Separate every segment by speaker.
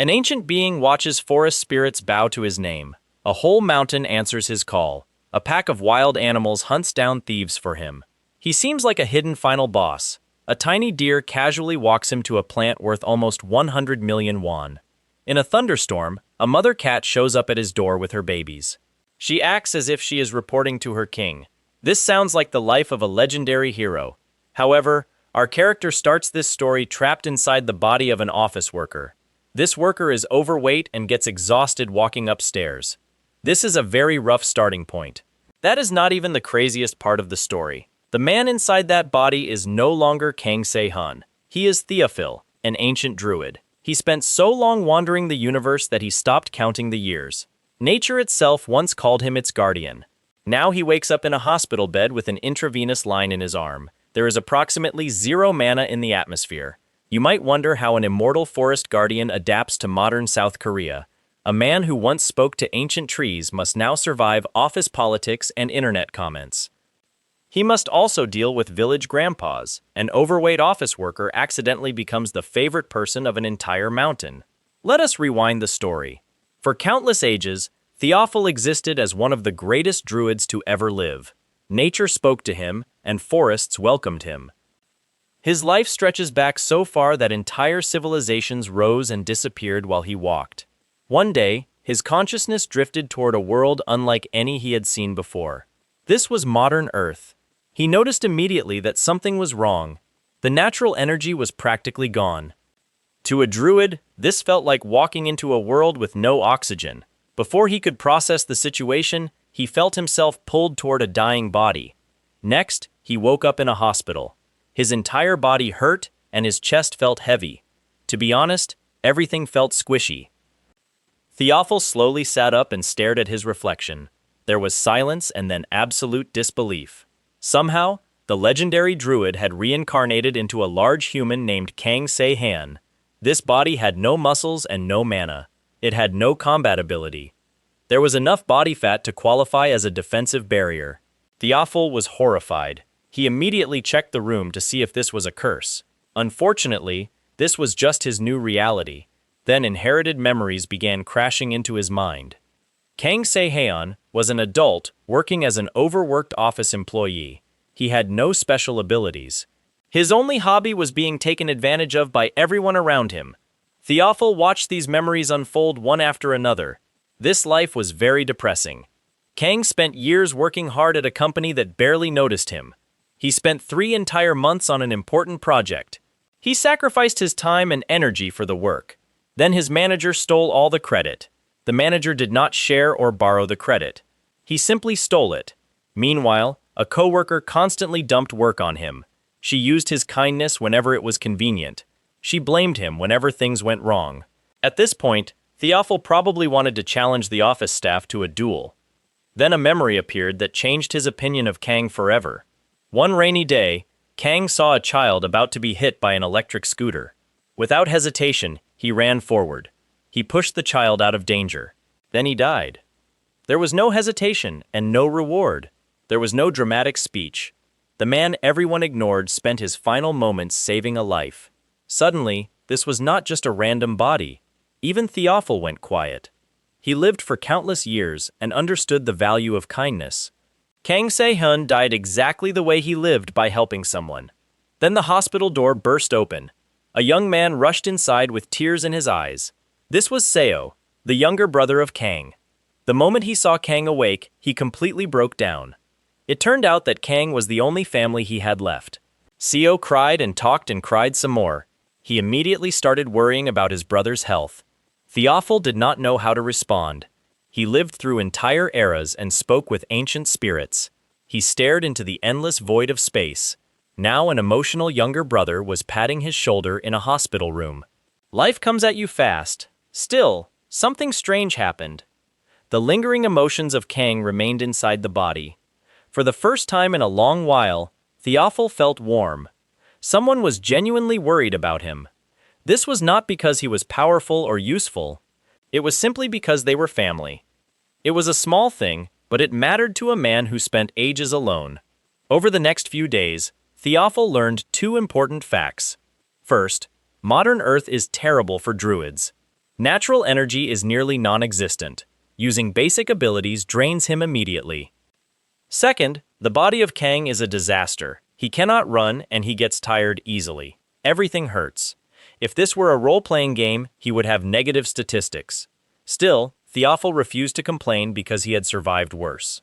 Speaker 1: An ancient being watches forest spirits bow to his name. A whole mountain answers his call. A pack of wild animals hunts down thieves for him. He seems like a hidden final boss. A tiny deer casually walks him to a plant worth almost 100 million won. In a thunderstorm, a mother cat shows up at his door with her babies. She acts as if she is reporting to her king. This sounds like the life of a legendary hero. However, our character starts this story trapped inside the body of an office worker. This worker is overweight and gets exhausted walking upstairs. This is a very rough starting point. That is not even the craziest part of the story. The man inside that body is no longer Kang Se-hun. He is Theophil, an ancient druid. He spent so long wandering the universe that he stopped counting the years. Nature itself once called him its guardian. Now he wakes up in a hospital bed with an intravenous line in his arm. There is approximately 0 mana in the atmosphere. You might wonder how an immortal forest guardian adapts to modern South Korea. A man who once spoke to ancient trees must now survive office politics and internet comments. He must also deal with village grandpas. An overweight office worker accidentally becomes the favorite person of an entire mountain. Let us rewind the story. For countless ages, Theophil existed as one of the greatest druids to ever live. Nature spoke to him, and forests welcomed him. His life stretches back so far that entire civilizations rose and disappeared while he walked. One day, his consciousness drifted toward a world unlike any he had seen before. This was modern Earth. He noticed immediately that something was wrong. The natural energy was practically gone. To a druid, this felt like walking into a world with no oxygen. Before he could process the situation, he felt himself pulled toward a dying body. Next, he woke up in a hospital. His entire body hurt, and his chest felt heavy. To be honest, everything felt squishy. Theophil slowly sat up and stared at his reflection. There was silence and then absolute disbelief. Somehow, the legendary druid had reincarnated into a large human named Kang Se-hun. This body had no muscles and no mana. It had no combat ability. There was enough body fat to qualify as a defensive barrier. Theophil was horrified. He immediately checked the room to see if this was a curse. Unfortunately, this was just his new reality. Then inherited memories began crashing into his mind. Kang Se-hun was an adult working as an overworked office employee. He had no special abilities. His only hobby was being taken advantage of by everyone around him. Theophil watched these memories unfold one after another. This life was very depressing. Kang spent years working hard at a company that barely noticed him. He spent 3 entire months on an important project. He sacrificed his time and energy for the work. Then his manager stole all the credit. The manager did not share or borrow the credit. He simply stole it. Meanwhile, a coworker constantly dumped work on him. She used his kindness whenever it was convenient. She blamed him whenever things went wrong. At this point, Theophil probably wanted to challenge the office staff to a duel. Then a memory appeared that changed his opinion of Kang forever. One rainy day, Kang saw a child about to be hit by an electric scooter. Without hesitation, he ran forward. He pushed the child out of danger. Then he died. There was no hesitation and no reward. There was no dramatic speech. The man everyone ignored spent his final moments saving a life. Suddenly, this was not just a random body. Even Theophil went quiet. He lived for countless years and understood the value of kindness. Kang Se-hun died exactly the way he lived, by helping someone. Then the hospital door burst open. A young man rushed inside with tears in his eyes. This was Seo, the younger brother of Kang. The moment he saw Kang awake, he completely broke down. It turned out that Kang was the only family he had left. Seo cried and talked and cried some more. He immediately started worrying about his brother's health. Theophil did not know how to respond. He lived through entire eras and spoke with ancient spirits. He stared into the endless void of space. Now an emotional younger brother was patting his shoulder in a hospital room. Life comes at you fast. Still, something strange happened. The lingering emotions of Kang remained inside the body. For the first time in a long while, Theophil felt warm. Someone was genuinely worried about him. This was not because he was powerful or useful. It was simply because they were family. It was a small thing, but it mattered to a man who spent ages alone. Over the next few days, Theophil learned 2 important facts. First, modern Earth is terrible for druids. Natural energy is nearly non-existent. Using basic abilities drains him immediately. Second, the body of Kang is a disaster. He cannot run and he gets tired easily. Everything hurts. If this were a role-playing game, he would have negative statistics. Still, Theophil refused to complain because he had survived worse.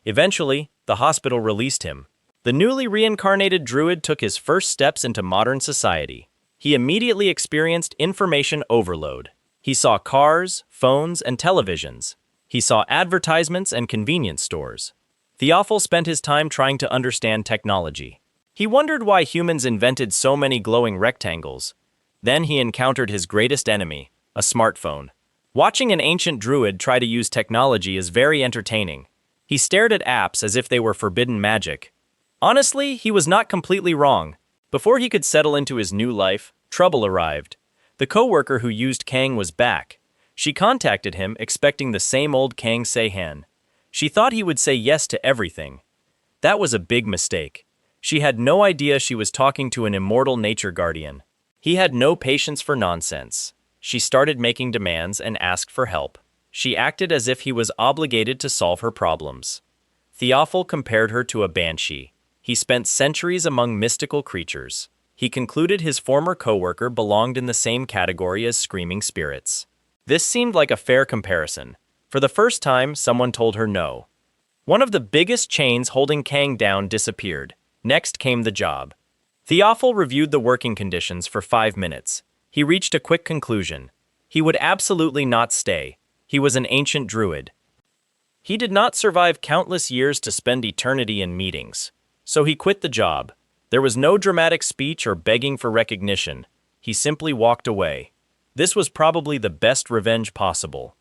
Speaker 1: Eventually, the hospital released him. The newly reincarnated druid took his first steps into modern society. He immediately experienced information overload. He saw cars, phones, and televisions. He saw advertisements and convenience stores. Theophil spent his time trying to understand technology. He wondered why humans invented so many glowing rectangles. Then he encountered his greatest enemy, a smartphone. Watching an ancient druid try to use technology is very entertaining. He stared at apps as if they were forbidden magic. Honestly, he was not completely wrong. Before he could settle into his new life, trouble arrived. The co-worker who used Kang was back. She contacted him expecting the same old Kang Seihan. She thought he would say yes to everything. That was a big mistake. She had no idea she was talking to an immortal nature guardian. He had no patience for nonsense. She started making demands and asked for help. She acted as if he was obligated to solve her problems. Theophil compared her to a banshee. He spent centuries among mystical creatures. He concluded his former co-worker belonged in the same category as screaming spirits. This seemed like a fair comparison. For the first time, someone told her no. One of the biggest chains holding Kang down disappeared. Next came the job. Theophil reviewed the working conditions for 5 minutes. He reached a quick conclusion. He would absolutely not stay. He was an ancient druid. He did not survive countless years to spend eternity in meetings. So he quit the job. There was no dramatic speech or begging for recognition. He simply walked away. This was probably the best revenge possible.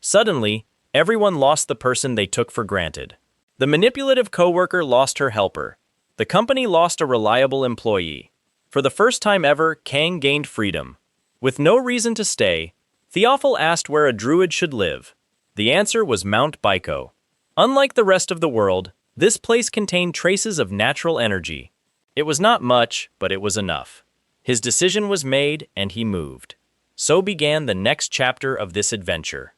Speaker 1: Suddenly, everyone lost the person they took for granted. The manipulative coworker lost her helper. The company lost a reliable employee. For the first time ever, Kang gained freedom. With no reason to stay, Theophil asked where a druid should live. The answer was Mount Baiko. Unlike the rest of the world, this place contained traces of natural energy. It was not much, but it was enough. His decision was made, and he moved. So began the next chapter of this adventure.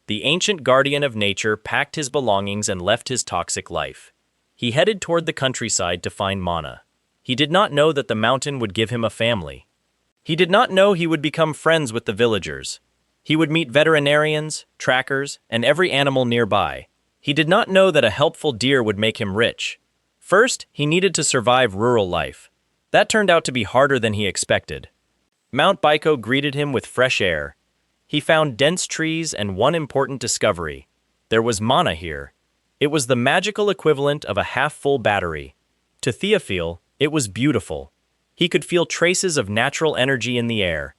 Speaker 1: The ancient guardian of nature packed his belongings and left his toxic life. He headed toward the countryside to find Mana. He did not know that the mountain would give him a family. He did not know he would become friends with the villagers. He would meet veterinarians, trackers, and every animal nearby. He did not know that a helpful deer would make him rich. First, he needed to survive rural life. That turned out to be harder than he expected. Mount Baiko greeted him with fresh air. He found dense trees and one important discovery. There was mana here. It was the magical equivalent of a half-full battery. To Theophil, it was beautiful. He could feel traces of natural energy in the air.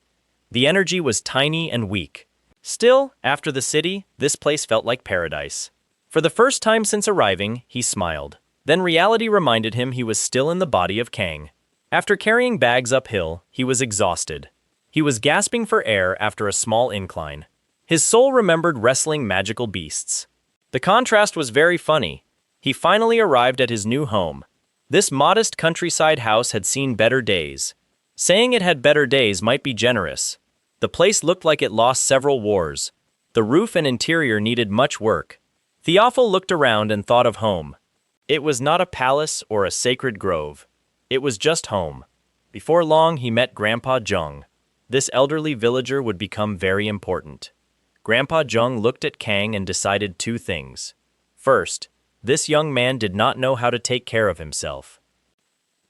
Speaker 1: The energy was tiny and weak. Still, after the city, this place felt like paradise. For the first time since arriving, he smiled. Then reality reminded him he was still in the body of Kang. After carrying bags uphill, he was exhausted. He was gasping for air after a small incline. His soul remembered wrestling magical beasts. The contrast was very funny. He finally arrived at his new home. This modest countryside house had seen better days. Saying it had better days might be generous. The place looked like it lost several wars. The roof and interior needed much work. Theophil looked around and thought of home. It was not a palace or a sacred grove. It was just home. Before long, he met Grandpa Jung. This elderly villager would become very important. Grandpa Jung looked at Kang and decided 2 things. First, this young man did not know how to take care of himself.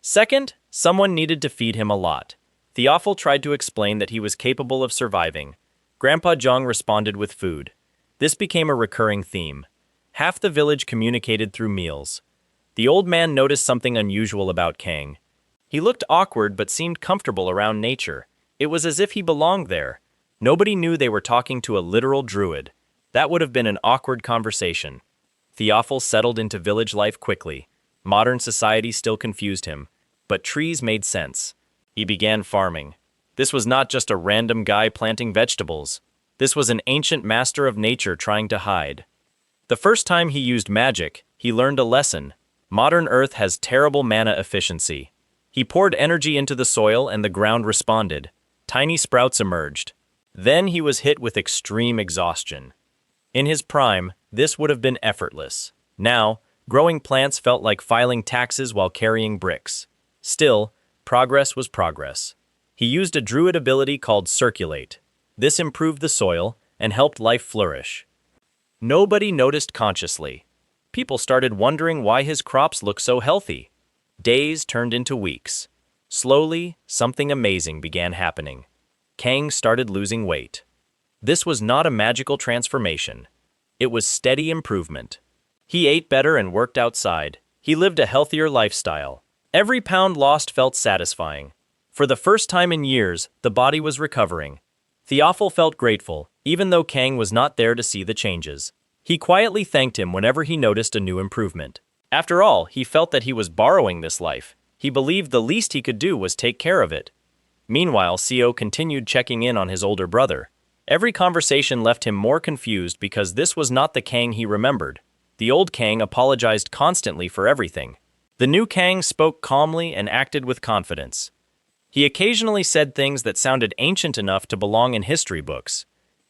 Speaker 1: Second, someone needed to feed him a lot. Theophil tried to explain that he was capable of surviving. Grandpa Jung responded with food. This became a recurring theme. Half the village communicated through meals. The old man noticed something unusual about Kang. He looked awkward but seemed comfortable around nature. It was as if he belonged there. Nobody knew they were talking to a literal druid. That would have been an awkward conversation. Theophil settled into village life quickly. Modern society still confused him, but trees made sense. He began farming. This was not just a random guy planting vegetables. This was an ancient master of nature trying to hide. The first time he used magic, he learned a lesson. Modern Earth has terrible mana efficiency. He poured energy into the soil and the ground responded. Tiny sprouts emerged. Then he was hit with extreme exhaustion. In his prime, this would have been effortless. Now, growing plants felt like filing taxes while carrying bricks. Still, progress was progress. He used a druid ability called Circulate. This improved the soil and helped life flourish. Nobody noticed consciously. People started wondering why his crops looked so healthy. Days turned into weeks. Slowly, something amazing began happening. Kang started losing weight. This was not a magical transformation. It was steady improvement. He ate better and worked outside. He lived a healthier lifestyle. Every pound lost felt satisfying. For the first time in years, the body was recovering. Theophil felt grateful, even though Kang was not there to see the changes. He quietly thanked him whenever he noticed a new improvement. After all, he felt that he was borrowing this life. He believed the least he could do was take care of it. Meanwhile, Co continued checking in on his older brother. Every conversation left him more confused because this was not the Kang he remembered. The old Kang apologized constantly for everything. The new Kang spoke calmly and acted with confidence. He occasionally said things that sounded ancient enough to belong in history books.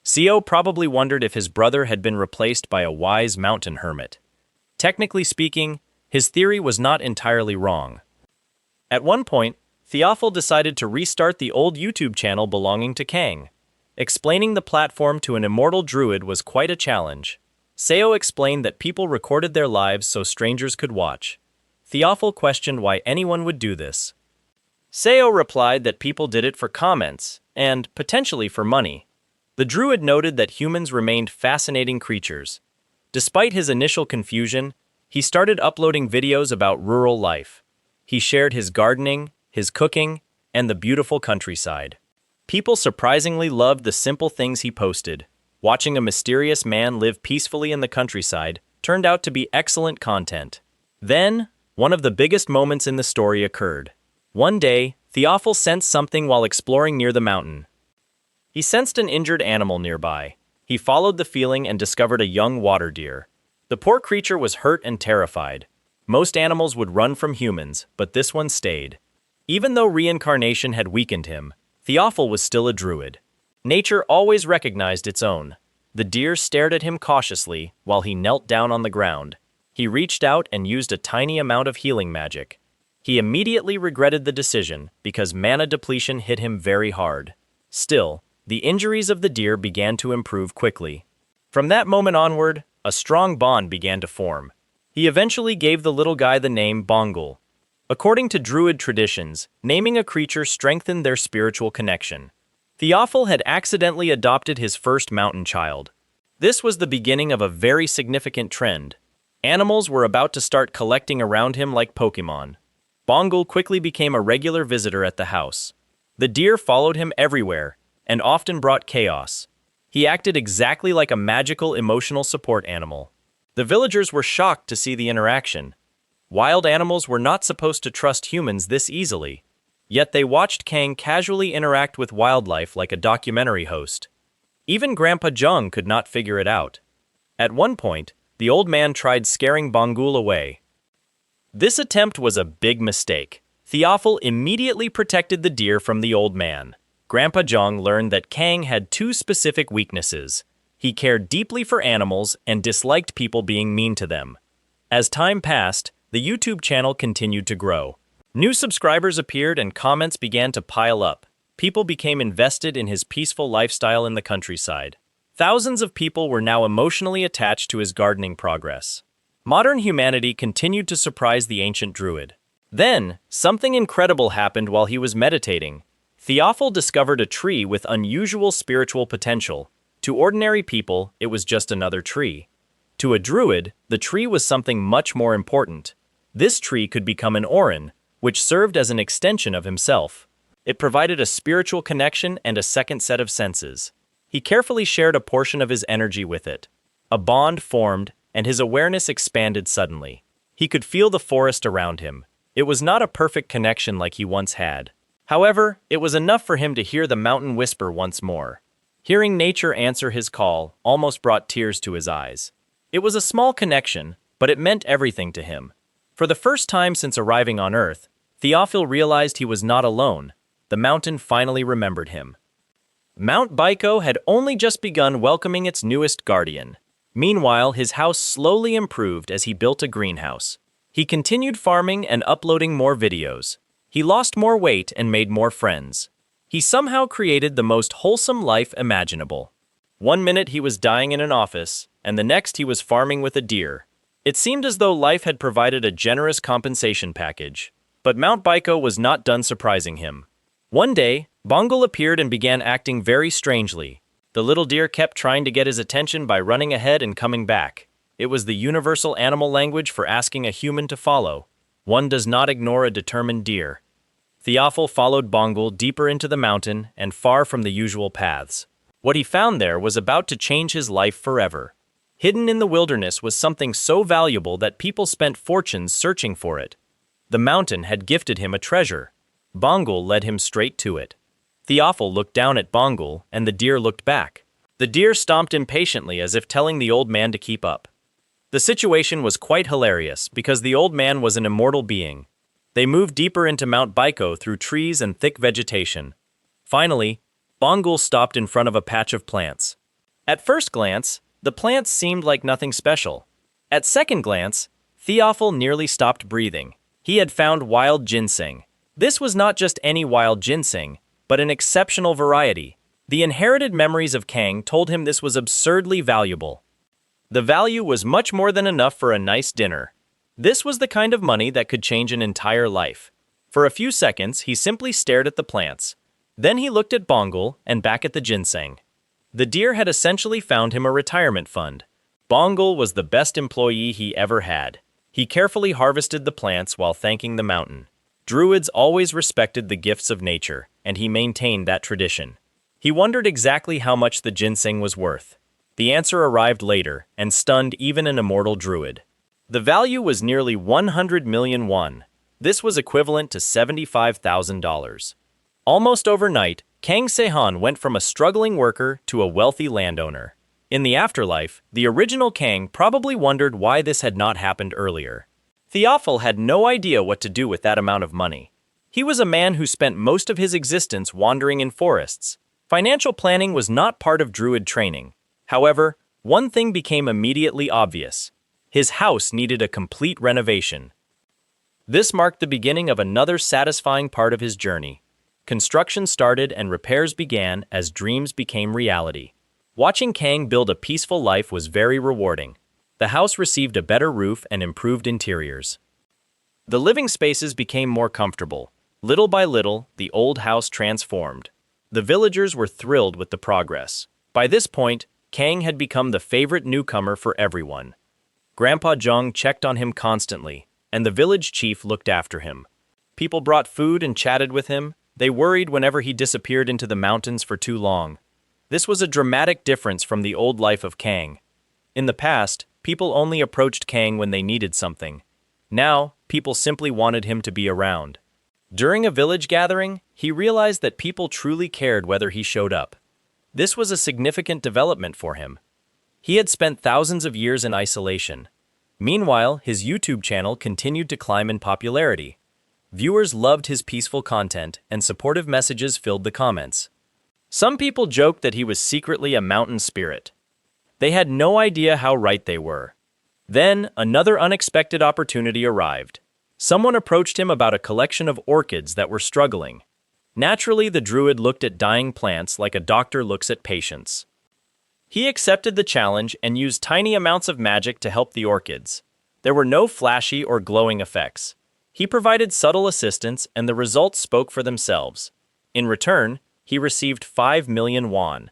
Speaker 1: Co probably wondered if his brother had been replaced by a wise mountain hermit. Technically speaking, his theory was not entirely wrong. At one point, Theophil decided to restart the old YouTube channel belonging to Kang. Explaining the platform to an immortal druid was quite a challenge. Seo explained that people recorded their lives so strangers could watch. Theophil questioned why anyone would do this. Seo replied that people did it for comments, and potentially for money. The druid noted that humans remained fascinating creatures. Despite his initial confusion, he started uploading videos about rural life. He shared his gardening, his cooking, and the beautiful countryside. People surprisingly loved the simple things he posted. Watching a mysterious man live peacefully in the countryside turned out to be excellent content. Then, one of the biggest moments in the story occurred. One day, Theophil sensed something while exploring near the mountain. He sensed an injured animal nearby. He followed the feeling and discovered a young water deer. The poor creature was hurt and terrified. Most animals would run from humans, but this one stayed. Even though reincarnation had weakened him, Theophil was still a druid. Nature always recognized its own. The deer stared at him cautiously while he knelt down on the ground. He reached out and used a tiny amount of healing magic. He immediately regretted the decision because mana depletion hit him very hard. Still, the injuries of the deer began to improve quickly. From that moment onward, a strong bond began to form. He eventually gave the little guy the name Bongul. According to Druid traditions, naming a creature strengthened their spiritual connection. Theophil had accidentally adopted his first mountain child. This was the beginning of a very significant trend. Animals were about to start collecting around him like Pokemon. Bongul quickly became a regular visitor at the house. The deer followed him everywhere, and often brought chaos. He acted exactly like a magical emotional support animal. The villagers were shocked to see the interaction. Wild animals were not supposed to trust humans this easily. Yet they watched Kang casually interact with wildlife like a documentary host. Even Grandpa Jung could not figure it out. At one point, the old man tried scaring Bongul away. This attempt was a big mistake. Theophil immediately protected the deer from the old man. Grandpa Jung learned that Kang had two specific weaknesses. He cared deeply for animals and disliked people being mean to them. As time passed, the YouTube channel continued to grow. New subscribers appeared and comments began to pile up. People became invested in his peaceful lifestyle in the countryside. Thousands of people were now emotionally attached to his gardening progress. Modern humanity continued to surprise the ancient druid. Then, something incredible happened while he was meditating. Theophil discovered a tree with unusual spiritual potential. To ordinary people, it was just another tree. To a druid, the tree was something much more important. This tree could become an Orin, which served as an extension of himself. It provided a spiritual connection and a second set of senses. He carefully shared a portion of his energy with it. A bond formed, and his awareness expanded suddenly. He could feel the forest around him. It was not a perfect connection like he once had. However, it was enough for him to hear the mountain whisper once more. Hearing nature answer his call almost brought tears to his eyes. It was a small connection, but it meant everything to him. For the first time since arriving on Earth, Theophil realized he was not alone. The mountain finally remembered him. Mount Baiko had only just begun welcoming its newest guardian. Meanwhile, his house slowly improved as he built a greenhouse. He continued farming and uploading more videos. He lost more weight and made more friends. He somehow created the most wholesome life imaginable. One minute he was dying in an office, and the next he was farming with a deer. It seemed as though life had provided a generous compensation package. But Mount Baiko was not done surprising him. One day, Bongal appeared and began acting very strangely. The little deer kept trying to get his attention by running ahead and coming back. It was the universal animal language for asking a human to follow. One does not ignore a determined deer. Theophil followed Bongal deeper into the mountain and far from the usual paths. What he found there was about to change his life forever. Hidden in the wilderness was something so valuable that people spent fortunes searching for it. The mountain had gifted him a treasure. Bongal led him straight to it. Theophil looked down at Bongal, and the deer looked back. The deer stomped impatiently as if telling the old man to keep up. The situation was quite hilarious because the old man was an immortal being. They moved deeper into Mount Baiko through trees and thick vegetation. Finally, Bongal stopped in front of a patch of plants. At first glance, the plants seemed like nothing special. At second glance, Theophil nearly stopped breathing. He had found wild ginseng. This was not just any wild ginseng, but an exceptional variety. The inherited memories of Kang told him this was absurdly valuable. The value was much more than enough for a nice dinner. This was the kind of money that could change an entire life. For a few seconds, he simply stared at the plants. Then he looked at Bongal and back at the ginseng. The deer had essentially found him a retirement fund. Bongal was the best employee he ever had. He carefully harvested the plants while thanking the mountain. Druids always respected the gifts of nature, and he maintained that tradition. He wondered exactly how much the ginseng was worth. The answer arrived later and stunned even an immortal druid. The value was nearly 100 million won. This was equivalent to $75,000. Almost overnight, Kang Sehan went from a struggling worker to a wealthy landowner. In the afterlife, the original Kang probably wondered why this had not happened earlier. Theophil had no idea what to do with that amount of money. He was a man who spent most of his existence wandering in forests. Financial planning was not part of druid training. However, one thing became immediately obvious. His house needed a complete renovation. This marked the beginning of another satisfying part of his journey. Construction started and repairs began as dreams became reality. Watching Kang build a peaceful life was very rewarding. The house received a better roof and improved interiors. The living spaces became more comfortable. Little by little, the old house transformed. The villagers were thrilled with the progress. By this point, Kang had become the favorite newcomer for everyone. Grandpa Zhang checked on him constantly, and the village chief looked after him. People brought food and chatted with him. They worried whenever he disappeared into the mountains for too long. This was a dramatic difference from the old life of Kang. In the past, people only approached Kang when they needed something. Now, people simply wanted him to be around. During a village gathering, he realized that people truly cared whether he showed up. This was a significant development for him. He had spent thousands of years in isolation. Meanwhile, his YouTube channel continued to climb in popularity. Viewers loved his peaceful content, and supportive messages filled the comments. Some people joked that he was secretly a mountain spirit. They had no idea how right they were. Then, another unexpected opportunity arrived. Someone approached him about a collection of orchids that were struggling. Naturally, the druid looked at dying plants like a doctor looks at patients. He accepted the challenge and used tiny amounts of magic to help the orchids. There were no flashy or glowing effects. He provided subtle assistance, and the results spoke for themselves. In return, he received 5 million won.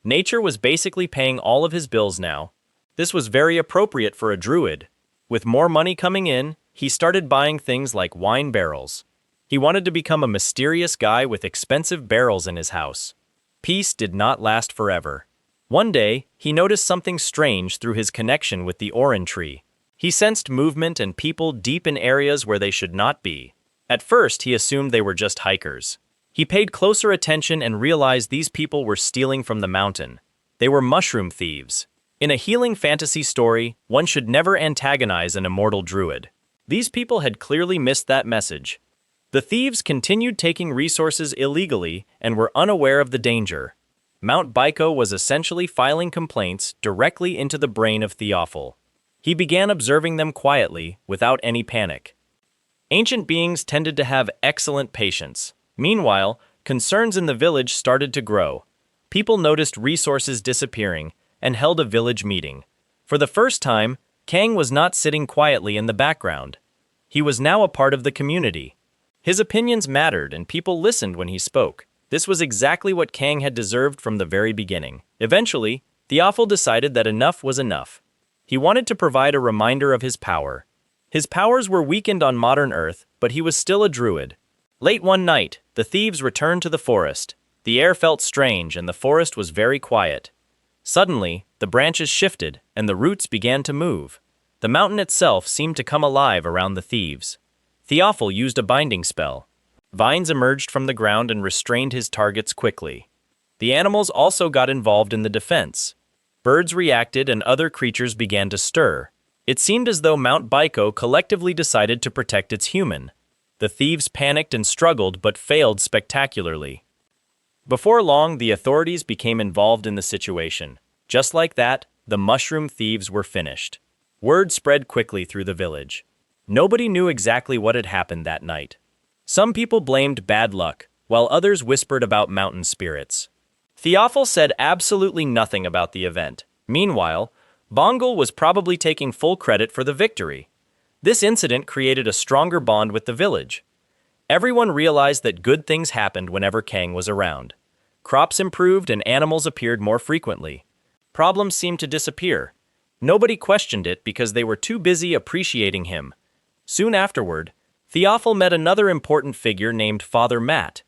Speaker 1: Nature was basically paying all of his bills now. This was very appropriate for a druid. With more money coming in, he started buying things like wine barrels. He wanted to become a mysterious guy with expensive barrels in his house. Peace did not last forever. One day, he noticed something strange through his connection with the oran tree. He sensed movement and people deep in areas where they should not be. At first, he assumed they were just hikers. He paid closer attention and realized these people were stealing from the mountain. They were mushroom thieves. In a healing fantasy story, one should never antagonize an immortal druid. These people had clearly missed that message. The thieves continued taking resources illegally and were unaware of the danger. Mount Baiko was essentially filing complaints directly into the brain of Theophil. He began observing them quietly, without any panic. Ancient beings tended to have excellent patience. Meanwhile, concerns in the village started to grow. People noticed resources disappearing and held a village meeting. For the first time, Kang was not sitting quietly in the background. He was now a part of the community. His opinions mattered and people listened when he spoke. This was exactly what Kang had deserved from the very beginning. Eventually, Theophil decided that enough was enough. He wanted to provide a reminder of his power. His powers were weakened on modern Earth, but he was still a druid. Late one night, the thieves returned to the forest. The air felt strange and the forest was very quiet. Suddenly, the branches shifted and the roots began to move. The mountain itself seemed to come alive around the thieves. Theophil used a binding spell. Vines emerged from the ground and restrained his targets quickly. The animals also got involved in the defense. Birds reacted and other creatures began to stir. It seemed as though Mount Baiko collectively decided to protect its human. The thieves panicked and struggled but failed spectacularly. Before long, the authorities became involved in the situation. Just like that, the mushroom thieves were finished. Word spread quickly through the village. Nobody knew exactly what had happened that night. Some people blamed bad luck, while others whispered about mountain spirits. Theophil said absolutely nothing about the event. Meanwhile, Bongal was probably taking full credit for the victory. This incident created a stronger bond with the village. Everyone realized that good things happened whenever Kang was around. Crops improved and animals appeared more frequently. Problems seemed to disappear. Nobody questioned it because they were too busy appreciating him. Soon afterward, Theophil met another important figure named Father Matt.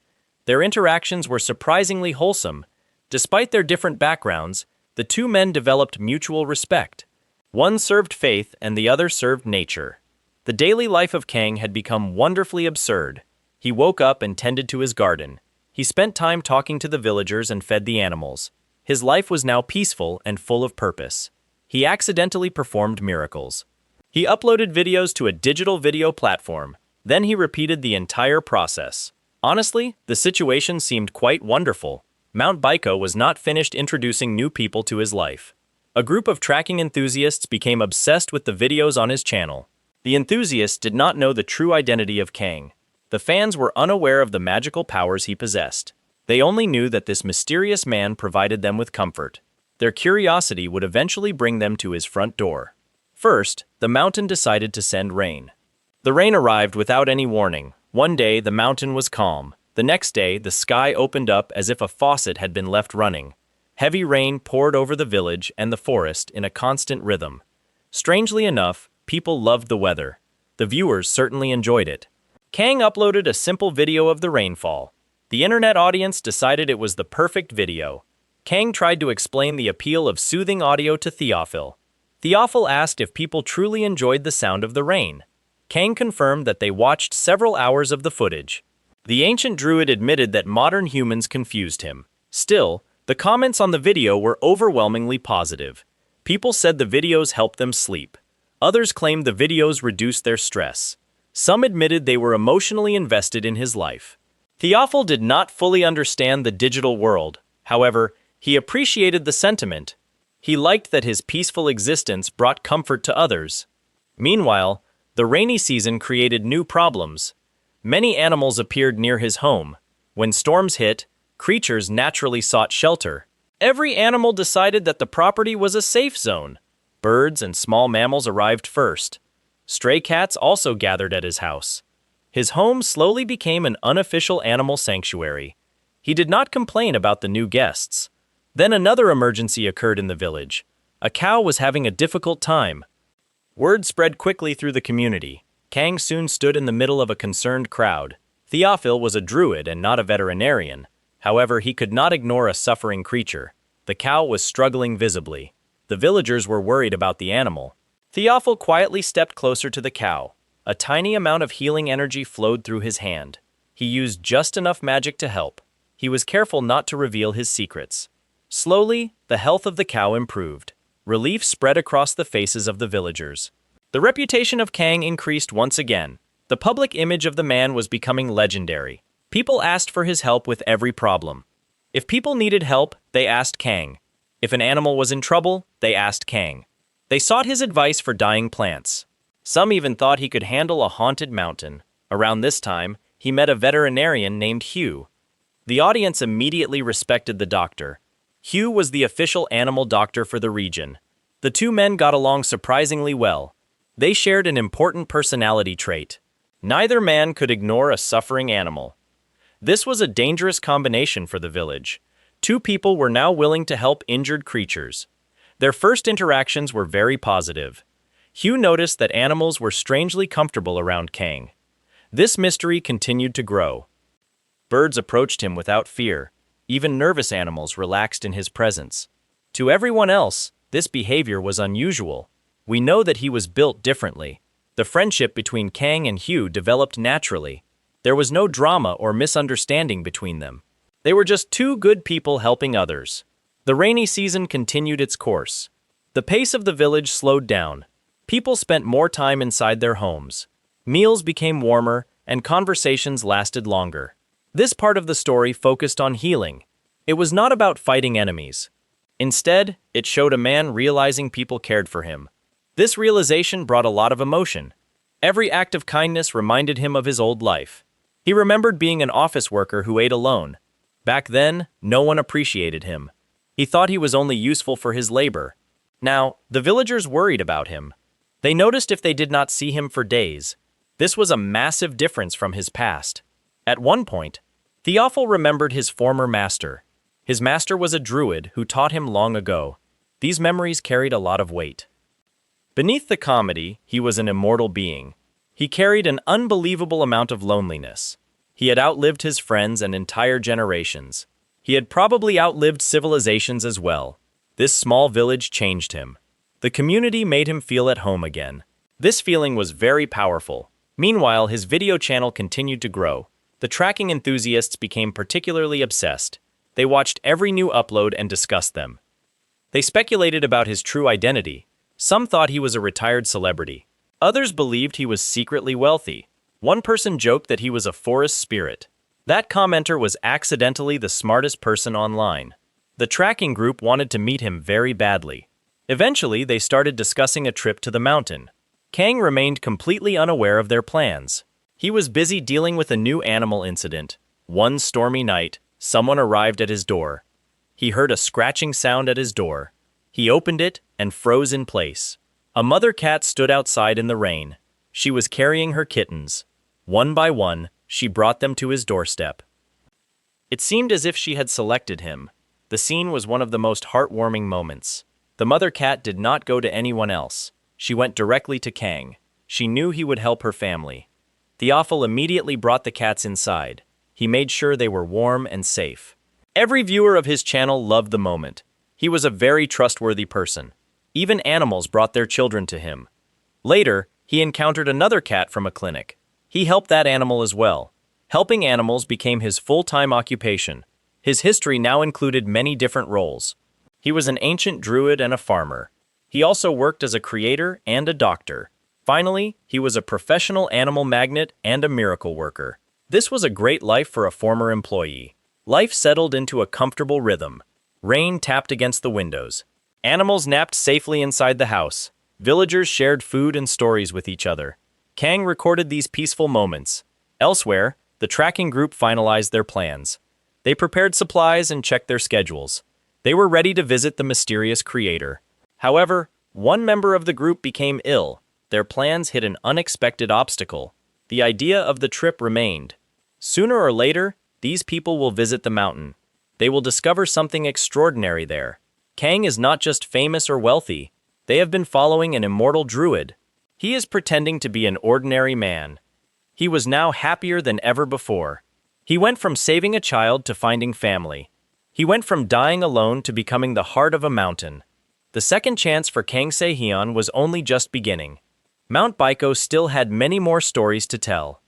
Speaker 1: Their interactions were surprisingly wholesome. Despite their different backgrounds, the two men developed mutual respect. One served faith and the other served nature. The daily life of Kang had become wonderfully absurd. He woke up and tended to his garden. He spent time talking to the villagers and fed the animals. His life was now peaceful and full of purpose. He accidentally performed miracles. He uploaded videos to a digital video platform. Then he repeated the entire process. Honestly, the situation seemed quite wonderful. Mount Baiko was not finished introducing new people to his life. A group of tracking enthusiasts became obsessed with the videos on his channel. The enthusiasts did not know the true identity of Kang. The fans were unaware of the magical powers he possessed. They only knew that this mysterious man provided them with comfort. Their curiosity would eventually bring them to his front door. First, the mountain decided to send rain. The rain arrived without any warning. One day, the mountain was calm. The next day, the sky opened up as if a faucet had been left running. Heavy rain poured over the village and the forest in a constant rhythm. Strangely enough, people loved the weather. The viewers certainly enjoyed it. Kang uploaded a simple video of the rainfall. The internet audience decided it was the perfect video. Kang tried to explain the appeal of soothing audio to Theophil. Theophil asked if people truly enjoyed the sound of the rain. Kang confirmed that they watched several hours of the footage. The ancient druid admitted that modern humans confused him. Still, the comments on the video were overwhelmingly positive. People said the videos helped them sleep. Others claimed the videos reduced their stress. Some admitted they were emotionally invested in his life. Theophil did not fully understand the digital world. However, he appreciated the sentiment. He liked that his peaceful existence brought comfort to others. Meanwhile, the rainy season created new problems. Many animals appeared near his home. When storms hit, creatures naturally sought shelter. Every animal decided that the property was a safe zone. Birds and small mammals arrived first. Stray cats also gathered at his house. His home slowly became an unofficial animal sanctuary. He did not complain about the new guests. Then another emergency occurred in the village. A cow was having a difficult time. Word spread quickly through the community. Kang soon stood in the middle of a concerned crowd. Theophil was a druid and not a veterinarian. However, he could not ignore a suffering creature. The cow was struggling visibly. The villagers were worried about the animal. Theophil quietly stepped closer to the cow. A tiny amount of healing energy flowed through his hand. He used just enough magic to help. He was careful not to reveal his secrets. Slowly, the health of the cow improved. Relief spread across the faces of the villagers. The reputation of Kang increased once again. The public image of the man was becoming legendary. People asked for his help with every problem. If people needed help, they asked Kang. If an animal was in trouble, they asked Kang. They sought his advice for dying plants. Some even thought he could handle a haunted mountain. Around this time, he met a veterinarian named Hugh. The audience immediately respected the doctor. Hugh was the official animal doctor for the region. The two men got along surprisingly well. They shared an important personality trait. Neither man could ignore a suffering animal. This was a dangerous combination for the village. Two people were now willing to help injured creatures. Their first interactions were very positive. Hugh noticed that animals were strangely comfortable around Kang. This mystery continued to grow. Birds approached him without fear. Even nervous animals relaxed in his presence. To everyone else, this behavior was unusual. We know that he was built differently. The friendship between Kang and Hugh developed naturally. There was no drama or misunderstanding between them. They were just two good people helping others. The rainy season continued its course. The pace of the village slowed down. People spent more time inside their homes. Meals became warmer, and conversations lasted longer. This part of the story focused on healing. It was not about fighting enemies. Instead, it showed a man realizing people cared for him. This realization brought a lot of emotion. Every act of kindness reminded him of his old life. He remembered being an office worker who ate alone. Back then, no one appreciated him. He thought he was only useful for his labor. Now, the villagers worried about him. They noticed if they did not see him for days. This was a massive difference from his past. At one point, Theophil remembered his former master. His master was a druid who taught him long ago. These memories carried a lot of weight. Beneath the comedy, he was an immortal being. He carried an unbelievable amount of loneliness. He had outlived his friends and entire generations. He had probably outlived civilizations as well. This small village changed him. The community made him feel at home again. This feeling was very powerful. Meanwhile, his video channel continued to grow. The tracking enthusiasts became particularly obsessed. They watched every new upload and discussed them. They speculated about his true identity. Some thought he was a retired celebrity. Others believed he was secretly wealthy. One person joked that he was a forest spirit. That commenter was accidentally the smartest person online. The tracking group wanted to meet him very badly. Eventually, they started discussing a trip to the mountain. Kang remained completely unaware of their plans. He was busy dealing with a new animal incident. One stormy night, someone arrived at his door. He heard a scratching sound at his door. He opened it and froze in place. A mother cat stood outside in the rain. She was carrying her kittens. One by one, she brought them to his doorstep. It seemed as if she had selected him. The scene was one of the most heartwarming moments. The mother cat did not go to anyone else. She went directly to Kang. She knew he would help her family. Theophil immediately brought the cats inside. He made sure they were warm and safe. Every viewer of his channel loved the moment. He was a very trustworthy person. Even animals brought their children to him. Later, he encountered another cat from a clinic. He helped that animal as well. Helping animals became his full-time occupation. His history now included many different roles. He was an ancient druid and a farmer. He also worked as a creator and a doctor. Finally, he was a professional animal magnet and a miracle worker. This was a great life for a former employee. Life settled into a comfortable rhythm. Rain tapped against the windows. Animals napped safely inside the house. Villagers shared food and stories with each other. Kang recorded these peaceful moments. Elsewhere, the tracking group finalized their plans. They prepared supplies and checked their schedules. They were ready to visit the mysterious creator. However, one member of the group became ill. Their plans hit an unexpected obstacle. The idea of the trip remained. Sooner or later, these people will visit the mountain. They will discover something extraordinary there. Kang is not just famous or wealthy. They have been following an immortal druid. He is pretending to be an ordinary man. He was now happier than ever before. He went from saving a child to finding family. He went from dying alone to becoming the heart of a mountain. The second chance for Kang Se-hyun was only just beginning. Mount Baiko still had many more stories to tell.